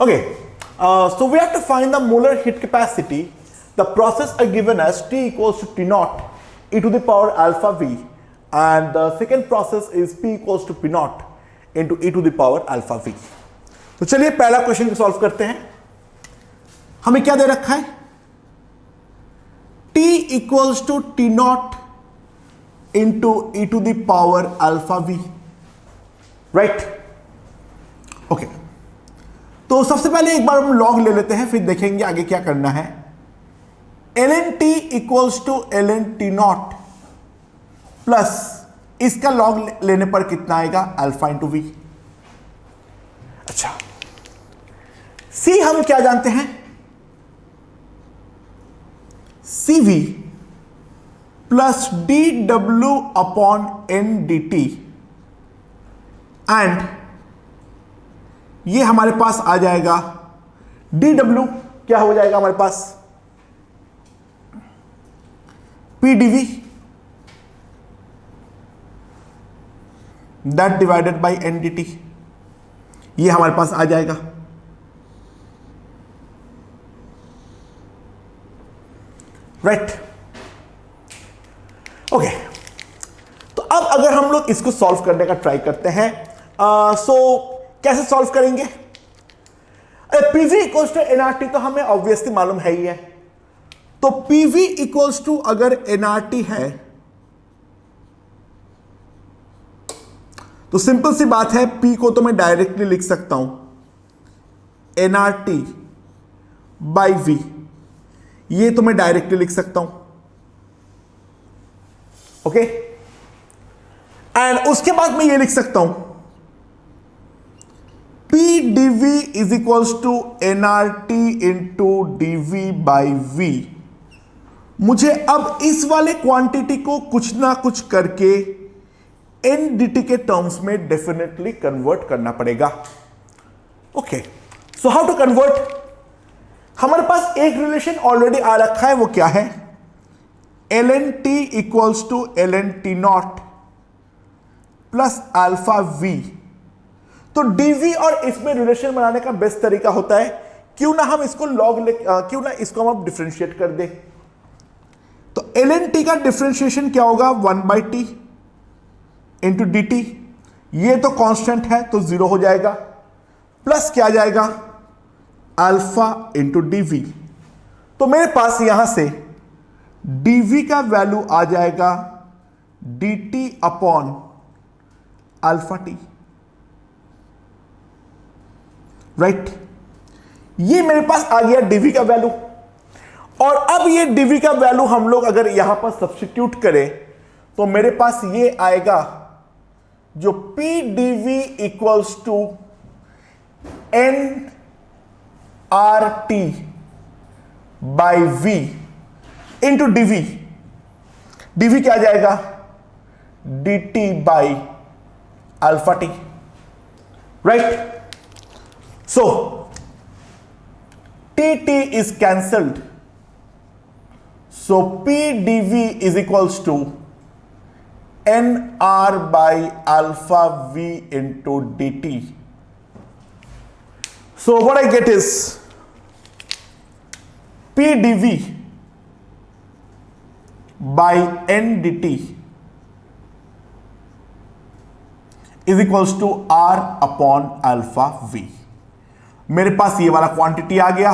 Okay, so we have to find the molar heat capacity. The process are given as T equals to T naught e to the power alpha V, and the second process is P equals to P naught into e to the power alpha V. तो चलिए पहला question को solve करते हैं. हमें क्या दे रखा है? T equals to T naught into e to the power alpha V, right? Okay, तो सबसे पहले एक बार हम लॉग ले लेते हैं, फिर देखेंगे आगे क्या करना है. L N T equals to L N T not plus इसका लॉग लेने पर कितना आएगा? Alpha into V. अच्छा, सी हम क्या जानते हैं? C V plus D W upon N D T, and ये हमारे पास आ जाएगा डी डब्ल्यू क्या हो जाएगा हमारे पास? P D V that divided by N D T, ये हमारे पास आ जाएगा. राइट? ओके, तो अब अगर हम लोग इसको सॉल्व करने का ट्राई करते हैं, सो कैसे सॉल्व करेंगे? पीवी इक्वल्स टू एनआरटी तो हमें ऑब्वियसली मालूम है ही है. तो पीवी इक्वल्स टू अगर एनआरटी है तो सिंपल सी बात है, पी को तो मैं डायरेक्टली लिख सकता हूं एनआरटी बाई वी, ये तो मैं डायरेक्टली लिख सकता हूं. ओके, एंड उसके बाद मैं ये लिख सकता हूं P dV is equals to nRT into dV by V. मुझे अब इस वाले क्वांटिटी को कुछ ना कुछ करके एनडीटी के टर्म्स में डेफिनेटली कन्वर्ट करना पड़ेगा. Okay, so how to convert? हमारे पास एक रिलेशन ऑलरेडी आ रखा है, वो क्या है? L N T equals to L N T not plus alpha V. तो डीवी और इसमें रिलेशन बनाने का बेस्ट तरीका होता है, क्यों ना हम इसको क्यों ना इसको हम डिफरेंशिएट कर दें. तो एल एन टी का डिफरेंशिएशन क्या होगा? 1 by T into D T, ये तो कांस्टेंट है तो 0 हो जाएगा, प्लस क्या आ जाएगा? Alpha into dV. तो मेरे पास यहां से डीवी का वैल्यू आ जाएगा D T upon alpha T, right? ये मेरे पास आ गया डीवी का वैल्यू. और अब ये डीवी का वैल्यू हम लोग अगर यहां पर सब्स्टिट्यूट करें तो मेरे पास ये आएगा जो P dV equals to N R T by V into dV. DV क्या आ जाएगा? D T by alpha T, right? So T T is cancelled, so P dV is equals to NR by alpha V into dt. So what I get is P dV by N dt is equals to R upon alpha V. मेरे पास ये वाला quantity आ गया,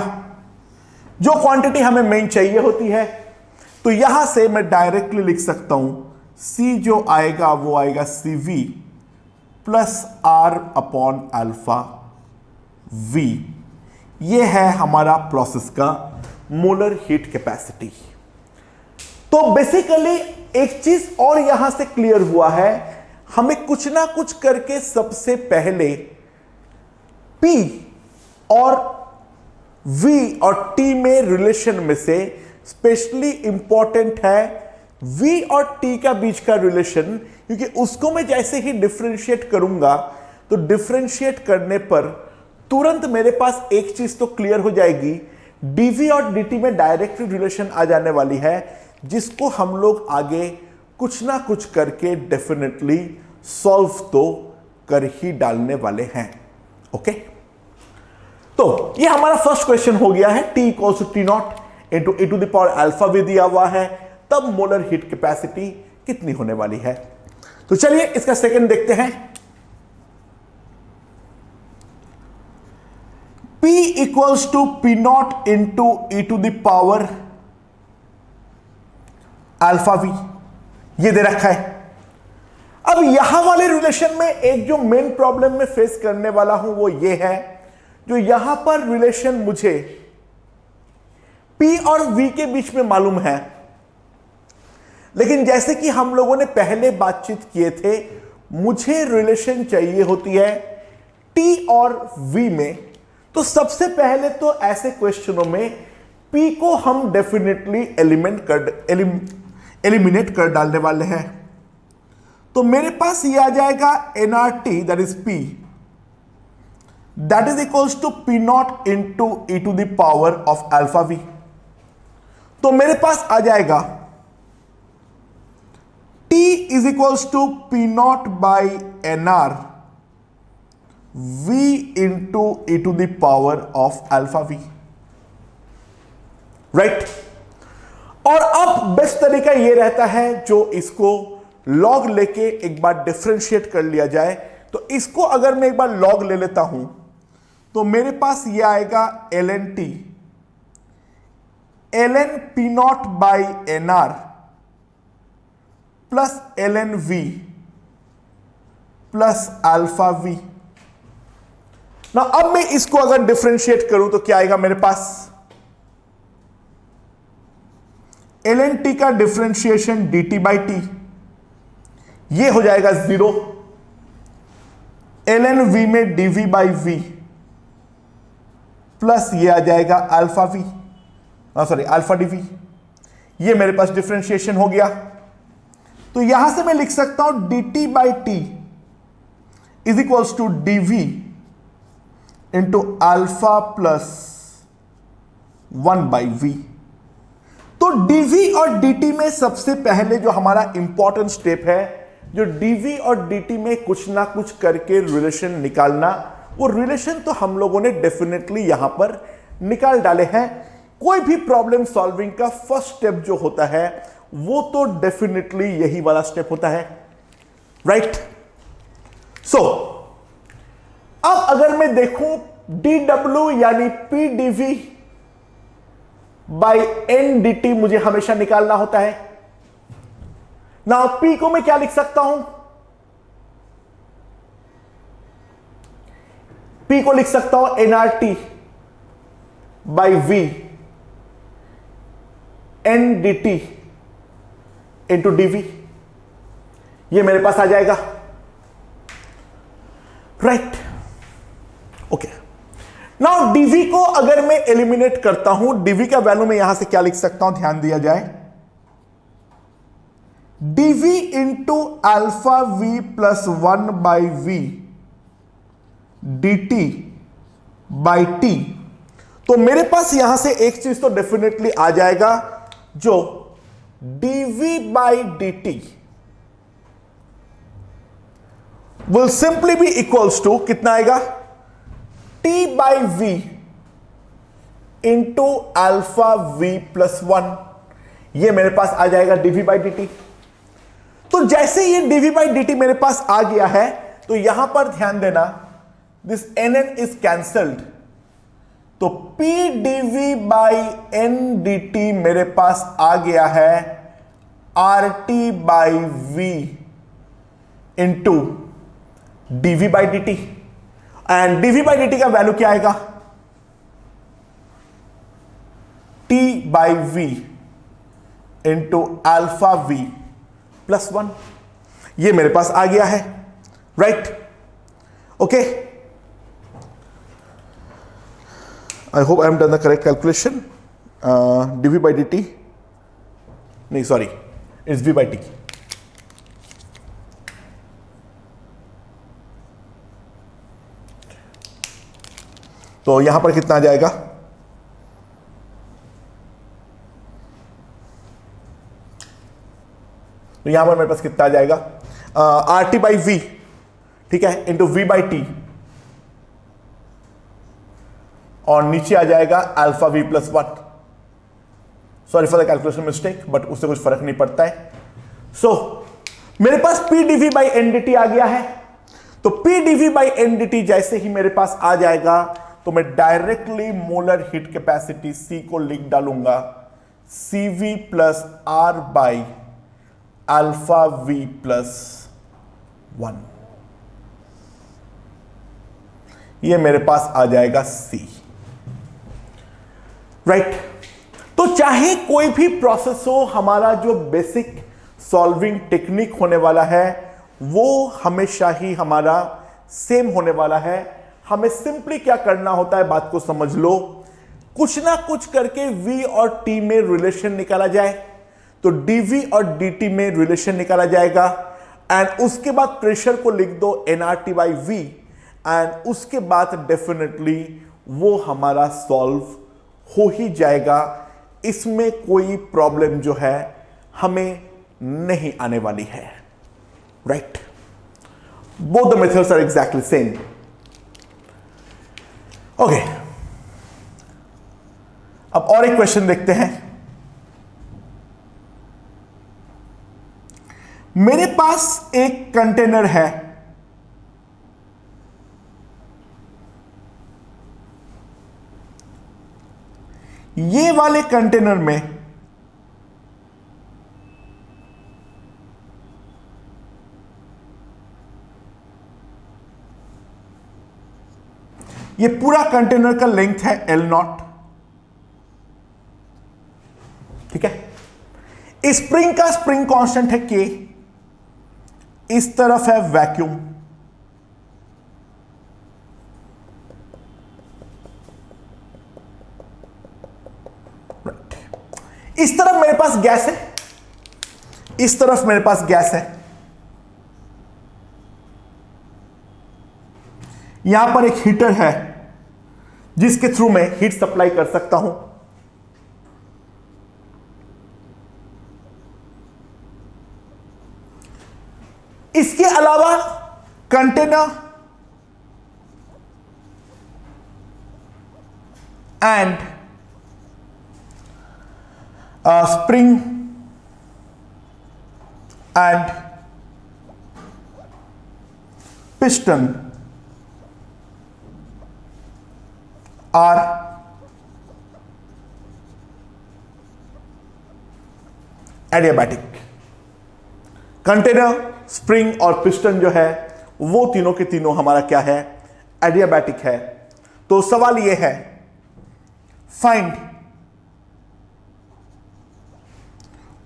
जो quantity हमें main चाहिए होती है. तो यहां से मैं डायरेक्टली लिख सकता हूं C जो आएगा वो आएगा CV plus R upon alpha V. ये है हमारा प्रोसेस का मोलर हीट कैपेसिटी. तो बेसिकली एक चीज और यहां से क्लियर हुआ है, हमें कुछ ना कुछ करके सबसे पहले P और V और T में रिलेशन में से स्पेशली इंपॉर्टेंट है V और T का बीच का रिलेशन, क्योंकि उसको मैं जैसे ही डिफरेंशिएट करूंगा तो डिफरेंशिएट करने पर तुरंत मेरे पास एक चीज तो क्लियर हो जाएगी, dV और dt में डायरेक्ट रिलेशन आ जाने वाली है, जिसको हम लोग आगे कुछ ना कुछ करके डेफिनेटली सॉल्व तो कर ही डालने वाले हैं. ओके, तो ये हमारा फर्स्ट क्वेश्चन हो गया है, T equals to T naught into e to the power alpha V दिया हुआ है, तब मोलर हीट कैपेसिटी कितनी होने वाली है। तो चलिए इसका सेकंड देखते हैं। P equals to P naught into e to the power alpha V, ये दे रखा है। अब यहां वाले रिलेशन में एक जो मेन प्रॉब्लम में फेस करने वाला हूं वो ये है, जो यहां पर रिलेशन मुझे P और V के बीच में मालूम है, लेकिन जैसे कि हम लोगों ने पहले बातचीत किए थे, मुझे रिलेशन चाहिए होती है T और V में। तो सबसे पहले तो ऐसे क्वेश्चनों में P को हम डेफिनेटली एलिमिनेट कर डालने वाले हैं। तो मेरे पास ये आ जाएगा nRT that is P that is equals to P naught into e to the power of alpha V. तो मेरे पास आ जाएगा T is equals to P naught by NR V into e to the power of alpha V, right. और अब best तरीका यह रहता है जो इसको लॉग लेके एक बार डिफरेंशिएट कर लिया जाए। तो इसको अगर मैं एक बार लॉग ले लेता हूं तो मेरे पास ये आएगा ln t ln p naught by nr plus ln v plus alpha V. ना अब मैं इसको अगर डिफरेंशिएट करूं तो क्या आएगा मेरे पास, ln t का डिफरेंशिएशन dt बाई टी, ये हो जाएगा 0, ln v में dv बाई v प्लस ये आ जाएगा alpha V, sorry alpha dv। ये मेरे पास डिफरेंशिएशन हो गया। तो यहां से मैं लिख सकता हूं dt by T is equals to dv into alpha plus 1 by V. तो dv और dt में सबसे पहले जो हमारा इंपॉर्टेंट स्टेप है, जो dv और dt में कुछ ना कुछ करके रिलेशन निकालना, वो रिलेशन तो हम लोगों ने डेफिनेटली यहां पर निकाल डाले हैं। कोई भी प्रॉब्लम सॉल्विंग का फर्स्ट स्टेप जो होता है वो तो डेफिनेटली यही वाला स्टेप होता है, राइट। सो अब अगर मैं देखूं dw यानी p dv by n dt मुझे हमेशा निकालना होता है ना। p को मैं क्या लिख सकता हूं, p को लिख सकता हूं nRT by v n dt into dv, ये मेरे पास आ जाएगा, राइट। ओके, नाउ dv को अगर मैं एलिमिनेट करता हूं, dv का वैल्यू मैं यहां से क्या लिख सकता हूं, ध्यान दिया जाए, dv into alpha v plus 1 by v dt by t। तो मेरे पास यहां से एक चीज तो डेफिनेटली आ जाएगा, जो dv by dt will simply be equals to कितना आएगा, t by v into alpha v plus 1। ये मेरे पास आ जाएगा dv बाई dt। तो जैसे ये dv बाई dt मेरे पास आ गया है, तो यहां पर ध्यान देना, दिस nn इज कैंसल्ड, तो p dv by n dt मेरे पास आ गया है rt by v into dv by dt। And dv by dt का वैल्यू क्या आएगा, t by v into alpha v plus 1। ये मेरे पास आ गया है, right. Okay, I hope I am done the correct calculation. dv by dt, नहीं sorry, it's v by t। तो यहां पर कितना आ जाएगा, तो यहां पर मेरे पास कितना आ जाएगा, आर टी बाई वी, ठीक है, इंटू वी बाई टी और नीचे आ जाएगा alpha V plus 1। Sorry for the calculation mistake, but उससे कुछ फर्क नहीं पड़ता है। सो मेरे पास P D V by N D T आ गया है। तो P D V by N D T जैसे ही मेरे पास आ जाएगा तो मैं directly molar heat capacity C को लिख डालूंगा CV plus R by alpha V plus 1। ये मेरे पास आ जाएगा C, राइट। तो चाहे कोई भी प्रोसेस हो, हमारा जो बेसिक सॉल्विंग टेक्निक होने वाला है वो हमेशा ही हमारा सेम होने वाला है। हमें सिंपली क्या करना होता है, बात को समझ लो, कुछ ना कुछ करके V और T में रिलेशन निकाला जाए। तो dV और dt में रिलेशन निकाला जाएगा एंड उसके बाद प्रेशर को लिख दो nRT बाई V एंड उसके बाद डेफिनेटली वो हमारा सॉल्व हो ही जाएगा। इसमें कोई प्रॉब्लम जो है हमें नहीं आने वाली है, right. Both the methods are exactly same. Okay, अब और एक क्वेश्चन देखते हैं। मेरे पास एक कंटेनर है, ये वाले कंटेनर में ये पूरा कंटेनर का लेंथ है L0, ठीक है। स्प्रिंग का स्प्रिंग कांस्टेंट है K, इस तरफ है वैक्यूम, इस तरफ मेरे पास गैस है, इस तरफ मेरे पास गैस है। यहां पर एक हीटर है जिसके थ्रू मैं हीट सप्लाई कर सकता हूं। इसके अलावा container and spring and piston are adiabatic. Container, spring और पिस्टन जो है वो तीनों के तीनों हमारा क्या है, एडियाबैटिक है। तो सवाल ये है, find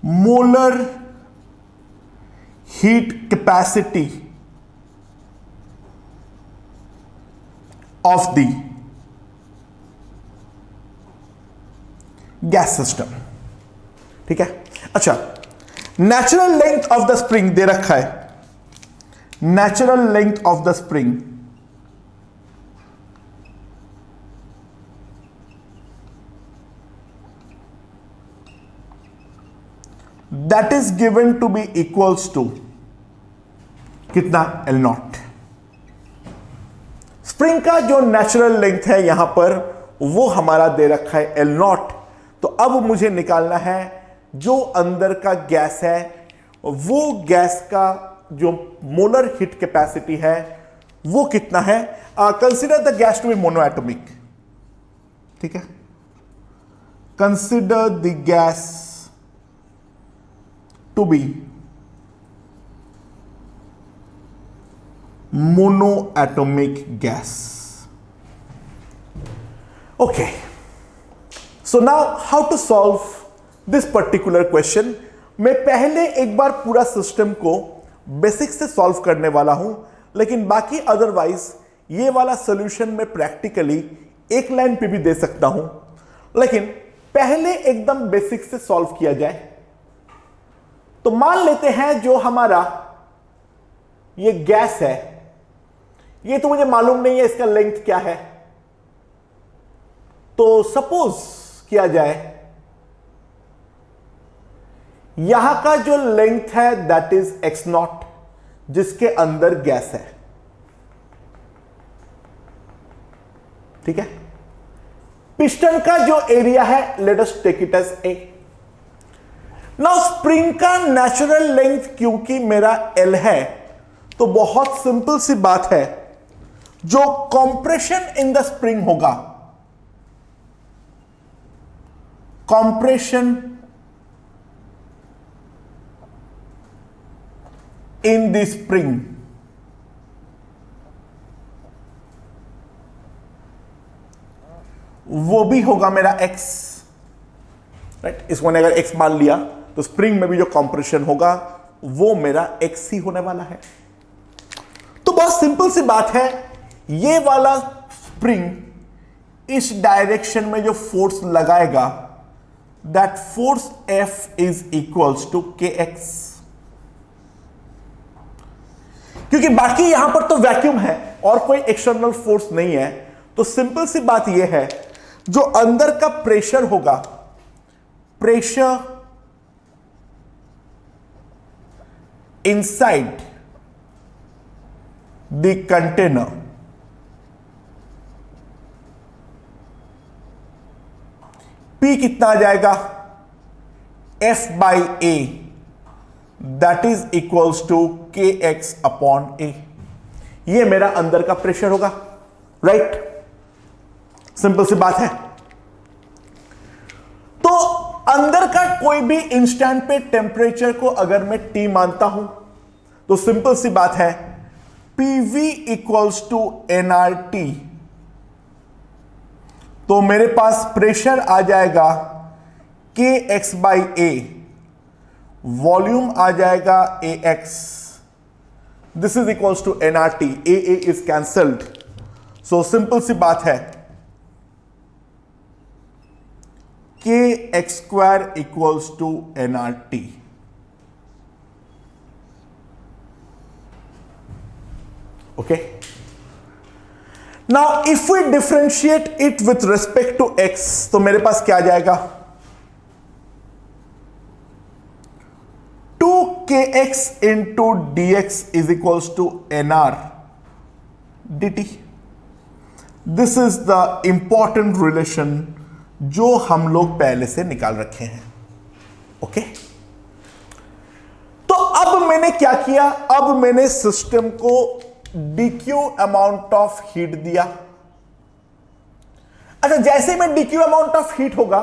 molar heat capacity of the gas system, ठीक है। अच्छा, natural length of the spring दे रखा है, natural length of the spring that is given to be equals to कितना, L0। स्प्रिंग का जो नेचुरल लेंथ है यहां पर वो हमारा दे रखा है L0। तो अब मुझे निकालना है जो अंदर का गैस है, वो गैस का जो मोलर हीट कैपेसिटी है वो कितना है। Consider the gas to be monoatomic, ठीक है। Consider the gas to be monoatomic gas. Okay, so now how to solve this particular question। मैं पहले एक बार पूरा सिस्टम को बेसिक से सॉल्व करने वाला हूं, लेकिन बाकी अदरवाइज ये वाला सॉल्यूशन मैं प्रैक्टिकली एक लाइन पे भी दे सकता हूं, लेकिन पहले एकदम बेसिक से सॉल्व किया जाए। तो मान लेते हैं जो हमारा ये गैस है, ये तो मुझे मालूम नहीं है इसका लेंथ क्या है। तो सपोज किया जाए यहां का जो लेंथ है दैट इज x0, जिसके अंदर गैस है, ठीक है। पिस्टन का जो एरिया है, let us take it as A. Now spring का नेचुरल लेंथ क्योंकि मेरा L है, तो बहुत सिंपल सी बात है, जो कंप्रेशन इन द स्प्रिंग होगा, कंप्रेशन इन द स्प्रिंग, वो भी होगा मेरा x, राइट। इसको मैंने अगर x मान लिया तो स्प्रिंग में भी जो कंप्रेशन होगा वो मेरा x ही होने वाला है। तो बहुत सिंपल सी बात है, ये वाला स्प्रिंग इस डायरेक्शन में जो फोर्स लगाएगा, that force F is equals to kx। क्योंकि बाकी यहां पर तो वैक्यूम है और कोई एक्सटर्नल फोर्स नहीं है, तो सिंपल सी बात यह है, जो अंदर का प्रेशर होगा, pressure inside the container, P कितना आ जाएगा, F by A, that is equals to kx upon A। ये मेरा अंदर का प्रेशर होगा, राइट। सिंपल सी बात है। तो अंदर का कोई भी इंस्टेंट पे टेम्परेचर को अगर मैं T मानता हूं, तो सिंपल सी बात है, PV इक्वल्स टू nRT। तो मेरे पास प्रेशर आ जाएगा kx बाई A, वॉल्यूम आ जाएगा AX, this is equals to nRT। A is cancelled, so simple सी बात है, kx square equals to nRT। Okay, now if we differentiate it with respect to x, तो मेरे पास क्या आ जाएगा, 2kx into dx is equals to nr dt। This is the important relation जो हम लोग पहले से निकाल रखे हैं। ओके, तो अब मैंने क्या किया, अब मैंने सिस्टम को dq अमाउंट ऑफ हीट दिया। अच्छा, जैसे मैं dq अमाउंट ऑफ हीट होगा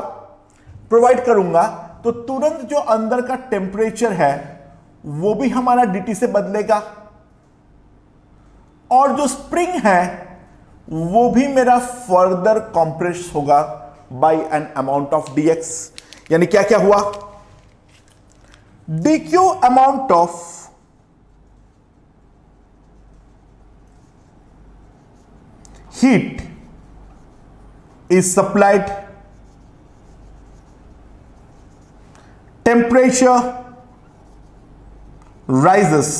प्रोवाइड करूंगा, तो तुरंत जो अंदर का टेम्परेचर है वो भी हमारा dt से बदलेगा, और जो स्प्रिंग है वो भी मेरा फर्दर कंप्रेस होगा by an amount of dx। यानी क्या क्या हुआ, dq amount of heat is supplied, temperature rises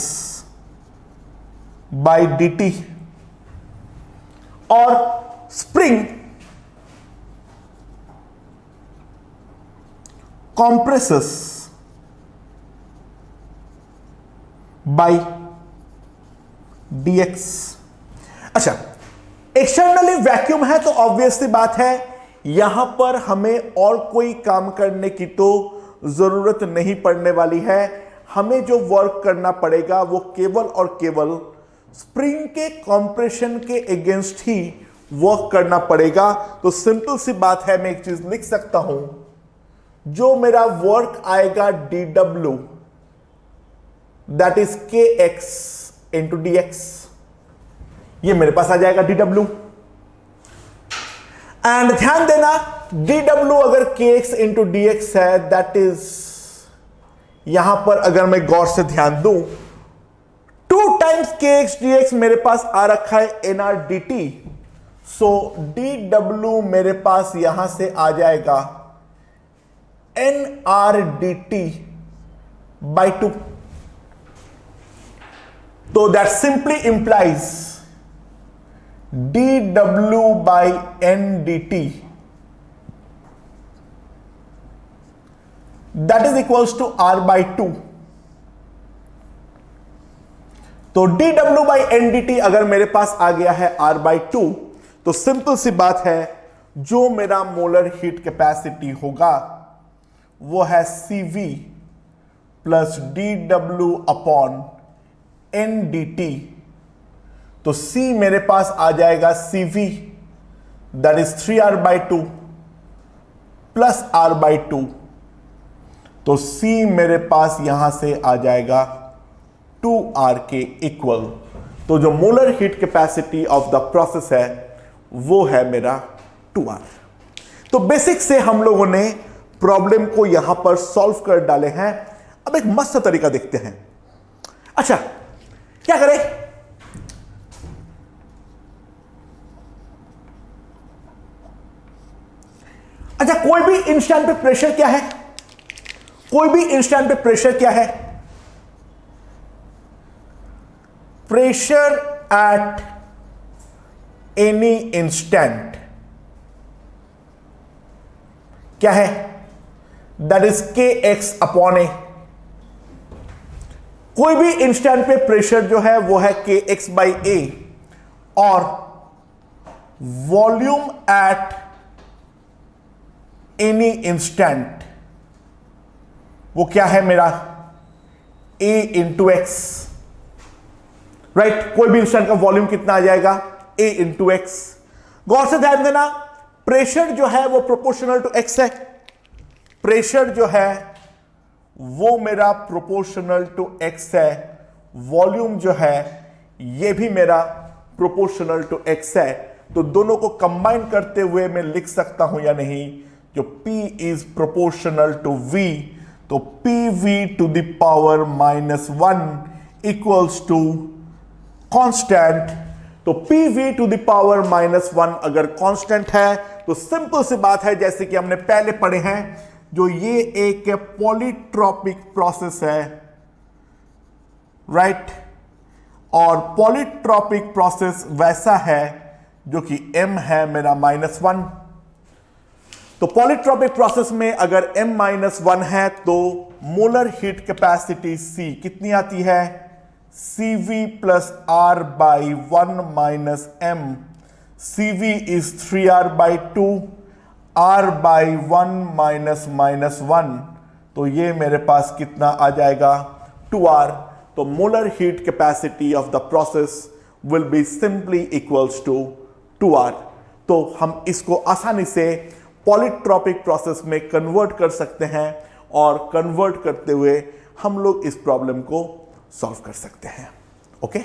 by dt, और spring compresses by dx। अच्छा, एक्सटर्नली वैक्यूम है तो ऑब्वियसली बात है, यहां पर हमें और कोई काम करने की तो जरूरत नहीं पड़ने वाली है। हमें जो वर्क करना पड़ेगा वो केवल और केवल स्प्रिंग के कंप्रेशन के अगेंस्ट ही वर्क करना पड़ेगा। तो सिंपल सी बात है, मैं एक चीज लिख सकता हूं, जो मेरा वर्क आएगा dw, that is kx into dx, ये मेरे पास आ जाएगा dw। एंड ध्यान देना, dw अगर kx इंटू dx है, दैट इज, यहां पर अगर मैं गौर से ध्यान दूं, 2 टाइम्स kx dx मेरे पास आ रखा है nr dt, सो dw मेरे पास यहां से आ जाएगा nr dt बाई 2। तो that simply implies dw by n dt, that is equals to r by 2। तो dw by n dt अगर मेरे पास आ गया है r by 2, तो सिंपल सी बात है, जो मेरा मोलर हीट कैपेसिटी होगा वो है CV plus dW upon NDT। तो C मेरे पास आ जाएगा CV that is 3R/2 plus R/2। तो C मेरे पास यहां से आ जाएगा 2R के इक्वल। तो जो molar heat capacity of the process है वो है मेरा 2R। तो बेसिक से हम लोगों ने प्रॉब्लम को यहां पर सॉल्व कर डाले हैं। अब एक मस्त तरीका देखते हैं। अच्छा, क्या करें? अच्छा, कोई भी इंस्टेंट पे प्रेशर क्या है? कोई भी इंस्टेंट पे प्रेशर क्या है? प्रेशर एट एनी इंस्टेंट क्या है? दैट इज kx अपॉन ए। कोई भी इंस्टेंट पे प्रेशर जो है वो है kx/a और वॉल्यूम एट एनी इंस्टेंट वो क्या है मेरा? a into x. राइट, कोई भी इंस्टेंट का वॉल्यूम कितना आ जाएगा? a into x. गौर से ध्यान देना, प्रेशर जो है वो प्रोपोर्शनल टू एक्स है। प्रेशर जो है वो मेरा प्रोपोर्शनल टू एक्स है। वॉल्यूम जो है ये भी मेरा प्रोपोर्शनल टू एक्स है। तो दोनों को कंबाइन करते हुए मैं लिख सकता हूं या नहीं? जो P is proportional to V, तो PV to the power -1 equals to constant. तो PV टू द पावर -1 अगर कांस्टेंट है तो सिंपल सी बात है, जैसे कि हमने पहले पढ़े हैं, जो ये एक पॉलीट्रॉपिक प्रोसेस है, राइट। और पॉलीट्रॉपिक प्रोसेस वैसा है जो कि m है मेरा -1। तो पॉलीट्रॉपिक प्रोसेस में अगर m-1 है तो मोलर हीट कैपेसिटी C कितनी आती है? CV plus R/1 minus m। CV is 3R/2, R/1 minus -1। तो ये मेरे पास कितना आ जाएगा? 2R। तो molar heat capacity of the process will be simply equals to 2R। तो हम इसको आसानी से पॉलीट्रॉपिक प्रोसेस में कन्वर्ट कर सकते हैं और कन्वर्ट करते हुए हम लोग इस प्रॉब्लम को सॉल्व कर सकते हैं। ओके।